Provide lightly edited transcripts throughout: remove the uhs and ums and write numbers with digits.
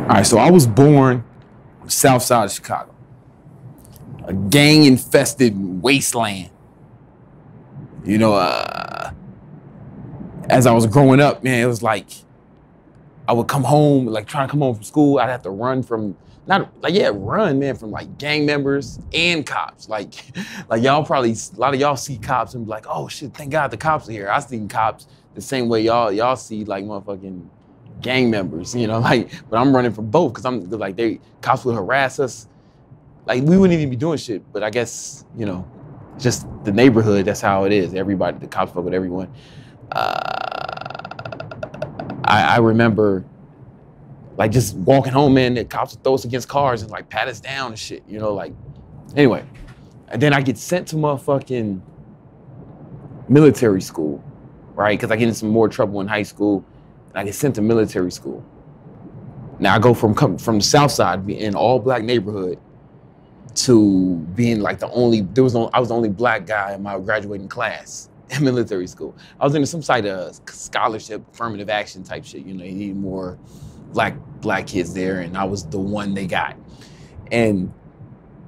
All right, so I was born on the south side of Chicago, a gang-infested wasteland. You know, as I was growing up, man, it was like I would come home, like trying to come home from school, I'd have to run from, not like, yeah, run, man, from like gang members and cops. Like y'all probably, a lot of y'all see cops and be like, oh shit, thank God the cops are here. I seen cops the same way y'all see like motherfucking gang members, you know, like, but I'm running from both because I'm like, cops would harass us. Like we wouldn't even be doing shit, but I guess, you know, just the neighborhood, that's how it is. Everybody, the cops fuck with everyone. I remember like just walking home, man, the cops would throw us against cars and like pat us down and shit, you know, like, anyway. And then I get sent to motherfucking military school, right? Because I get in some more trouble in high school and I get sent to military school. Now I go from the south side, being in all black neighborhood, to being like I was the only black guy in my graduating class in military school. I was in some side of scholarship, affirmative action type shit. You know, you need more black kids there, and I was the one they got. And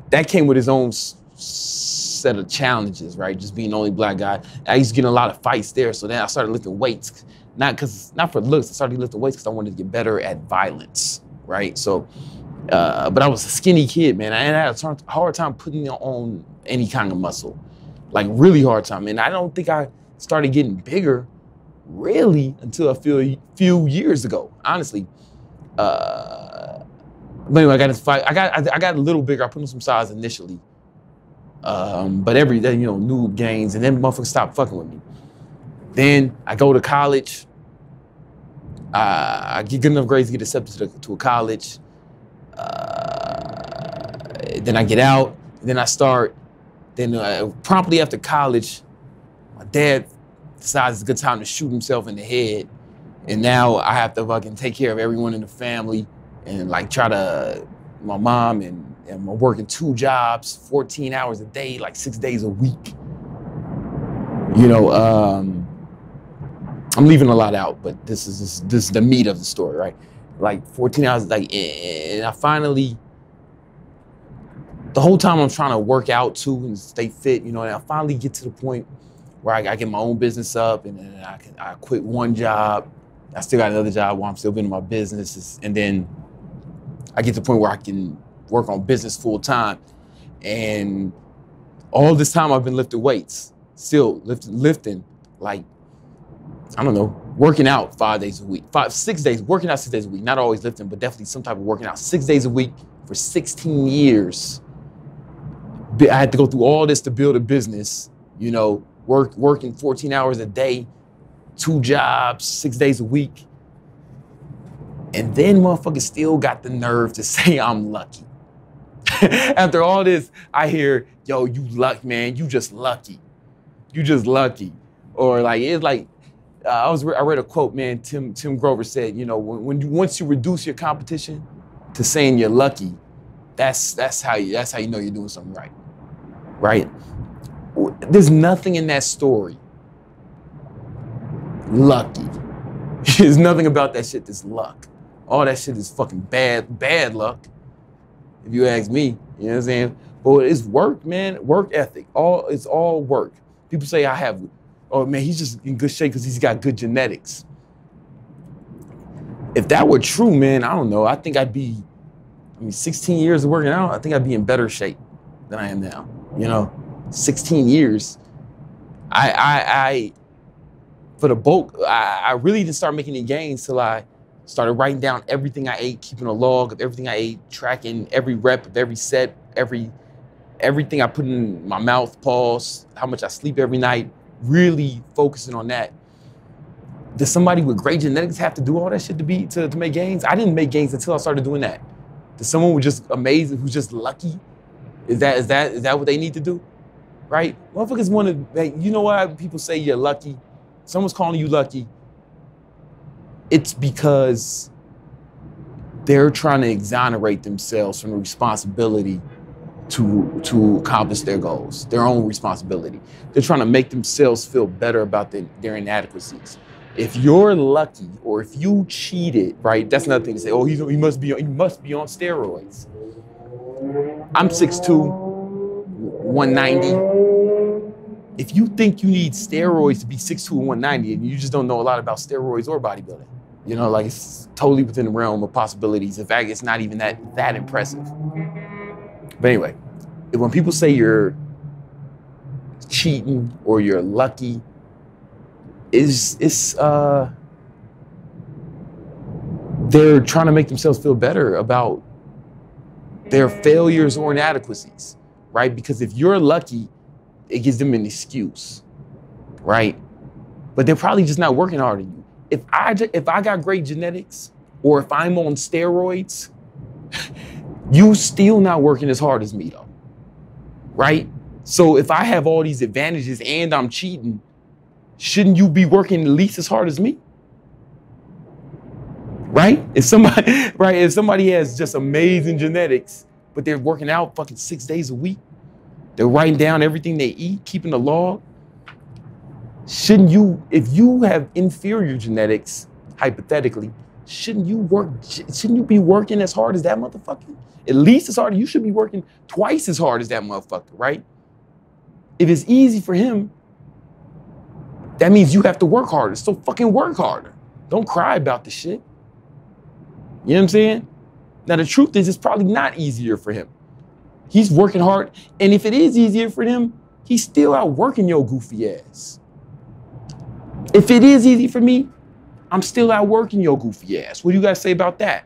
that came with its own set of challenges, right? Just being the only black guy. I used to get in a lot of fights there, so then I started lifting weights. Not for looks, I started lifting weights because I wanted to get better at violence, right? So, but I was a skinny kid, man, and I had a hard time putting on any kind of muscle. Like really hard time. And I don't think I started getting bigger really until a few years ago, honestly. But anyway, I got this fight. I got a little bigger. I put on some size initially. But every day, you know, noob gains, and then motherfuckers stopped fucking with me. Then I go to college. I get good enough grades to get accepted to a college. Then I get out. Then I start. Then promptly after college, my dad decides it's a good time to shoot himself in the head. And now I have to fucking take care of everyone in the family and like my mom and I'm working 2 jobs, 14 hours a day, like 6 days a week. You know, I'm leaving a lot out, but this is the meat of the story, right? Like 14 hours, like, and I finally, the whole time I'm trying to work out too and stay fit, you know, and I finally get to the point where I get my own business up, and then I quit one job. I still got another job while I'm still building my business. And then I get to the point where I can work on business full time. And all this time I've been lifting weights, still lifting like, I don't know, working out 5 days a week, 6 days, working out 6 days a week, not always lifting, but definitely some type of working out 6 days a week for 16 years. I had to go through all this to build a business, you know, working 14 hours a day, 2 jobs, 6 days a week. And then motherfuckers still got the nerve to say I'm lucky. After all this, I hear, yo, you luck, man, you just lucky. You just lucky. Or like, it's like, I read a quote, man, Tim Grover said, you know, once you reduce your competition to saying you're lucky, that's how you know you're doing something right. Right? There's nothing in that story lucky. There's nothing about that shit that's luck. All that shit is fucking bad luck, if you ask me. You know what I'm saying? But it's work, man. Work ethic. It's all work. People say oh man, he's just in good shape because he's got good genetics. If that were true, man, I don't know. I think 16 years of working out, I think I'd be in better shape than I am now. You know, 16 years. For the bulk, I really didn't start making any gains till I started writing down everything I ate, keeping a log of everything I ate, tracking every rep of every set, everything I put in my mouth, pause, how much I sleep every night, really focusing on that. Does somebody with great genetics have to do all that shit to make gains? I didn't make gains until I started doing that. Does someone who's just amazing, who's just lucky, is that what they need to do? Right? Motherfuckers want to, you know why people say you're lucky? Someone's calling you lucky. It's because they're trying to exonerate themselves from the responsibility to accomplish their goals, their own responsibility. They're trying to make themselves feel better about their inadequacies. If you're lucky or if you cheated, right? That's another thing to say. Oh, he must be on steroids. I'm 6'2", 190. If you think you need steroids to be 6'2" and 190, and you just don't know a lot about steroids or bodybuilding, you know, like it's totally within the realm of possibilities. In fact, it's not even that impressive. But anyway, when people say you're cheating or you're lucky, they're trying to make themselves feel better about their failures or inadequacies, right? Because if you're lucky, it gives them an excuse, right? But they're probably just not working hard on you. If I got great genetics or if I'm on steroids, you still not working as hard as me though, right? So if I have all these advantages and I'm cheating, shouldn't you be working at least as hard as me? Right? If somebody has just amazing genetics, but they're working out fucking 6 days a week, they're writing down everything they eat, keeping the log, shouldn't you, if you have inferior genetics, hypothetically, shouldn't you be working as hard as that motherfucker? At least as hard, you should be working twice as hard as that motherfucker, right? If it's easy for him, that means you have to work harder. So fucking work harder. Don't cry about the shit. You know what I'm saying? Now, the truth is, it's probably not easier for him. He's working hard. And if it is easier for him, he's still out working your goofy ass. If it is easy for me, I'm still out working your goofy ass. What do you guys say about that?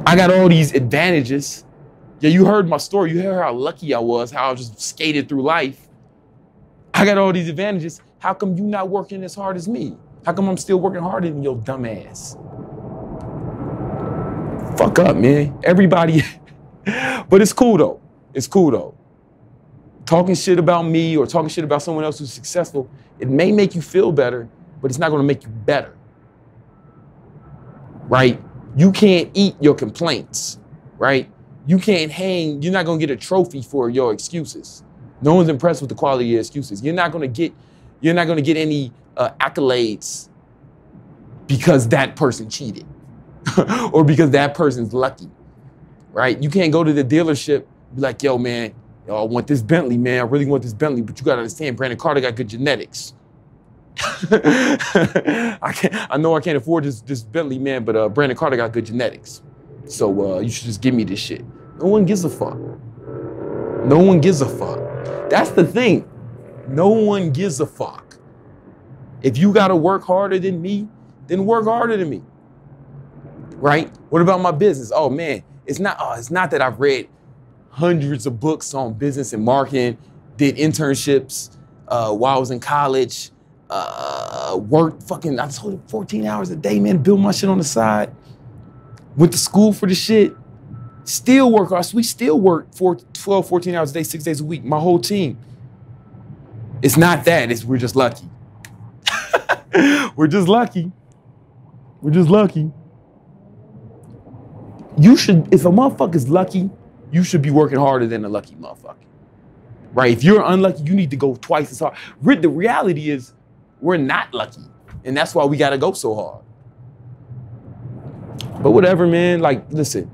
I got all these advantages. Yeah, you heard my story. You heard how lucky I was, how I just skated through life. I got all these advantages. How come you not working as hard as me? How come I'm still working harder than your dumb ass? Fuck up, man. Everybody. But it's cool though. It's cool though. Talking shit about me or talking shit about someone else who's successful, it may make you feel better, but it's not gonna make you better. Right? You can't eat your complaints, right? You can't hang, you're not gonna get a trophy for your excuses. No one's impressed with the quality of your excuses. You're not gonna get any accolades because that person cheated or because that person's lucky, right? You can't go to the dealership and be like, yo, man, I want this Bentley, man. I really want this Bentley, but you gotta understand, Brandon Carter got good genetics. I know I can't afford this Bentley, man, but Brandon Carter got good genetics. So you should just give me this shit. No one gives a fuck. No one gives a fuck. That's the thing. No one gives a fuck. If you gotta work harder than me, then work harder than me. Right? What about my business? Oh man, it's not that I've read hundreds of books on business and marketing, did internships while I was in college, worked fucking, I told you 14 hours a day, man, build my shit on the side. Went to school for the shit. Still work, we still work 12, 14 hours a day, 6 days a week, my whole team. It's not that, we're just lucky. We're just lucky. We're just lucky. You should, if a motherfucker's lucky, you should be working harder than a lucky motherfucker. Right? If you're unlucky, you need to go twice as hard. The reality is, we're not lucky. And that's why we gotta go so hard. But whatever, man, like, listen,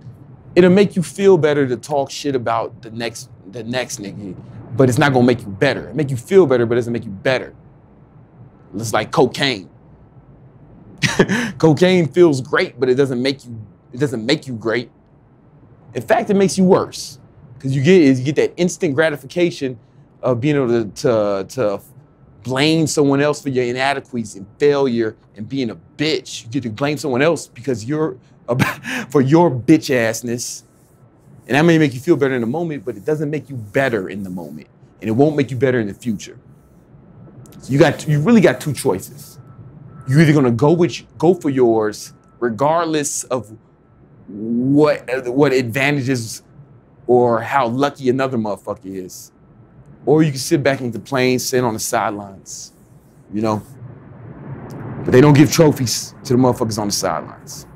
it'll make you feel better to talk shit about the next nigga, but it's not gonna make you better. It make you feel better, but it doesn't make you better. It's like cocaine. Cocaine feels great, but it doesn't make you great. In fact, it makes you worse. Because you get that instant gratification of being able to blame someone else for your inadequacies and failure and being a bitch. You get to blame someone else because for your bitch assness. And that may make you feel better in the moment, but it doesn't make you better in the moment. And it won't make you better in the future. So you really got two choices. You're either gonna go for yours, regardless of what advantages or how lucky another motherfucker is. Or you can sit back and complain, sit on the sidelines, you know? But they don't give trophies to the motherfuckers on the sidelines.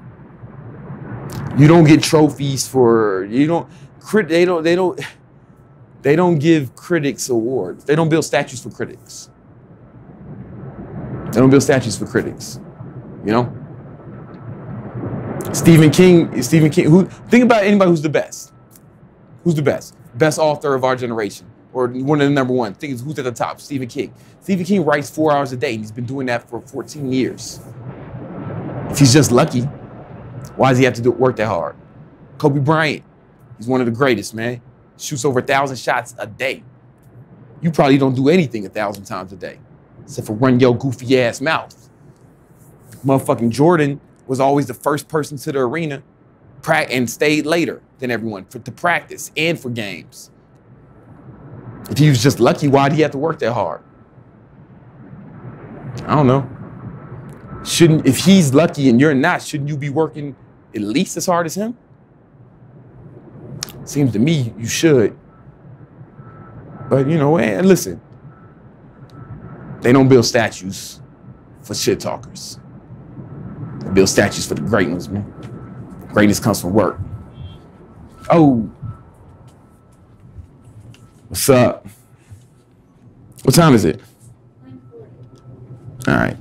You don't get trophies for, they don't, They don't give critics awards. They don't build statues for critics. They don't build statues for critics. You know? Stephen King, think about anybody who's the best. Who's the best? Best author of our generation. Or one of the number one. Think who's at the top? Stephen King. Stephen King writes 4 hours a day, and he's been doing that for 14 years. If he's just lucky, why does he have to work that hard? Kobe Bryant, he's one of the greatest, man. Shoots over 1,000 shots a day. You probably don't do anything 1,000 times a day, except for run your goofy ass mouth. Motherfucking Jordan was always the first person to the arena and stayed later than everyone to practice and for games. If he was just lucky, why'd he have to work that hard? I don't know. If he's lucky and you're not, shouldn't you be working at least as hard as him? Seems to me you should. But you know, listen, they don't build statues for shit talkers. They build statues for the great ones, man. Greatness comes from work. Oh, what's up? What time is it? 9:40. All right.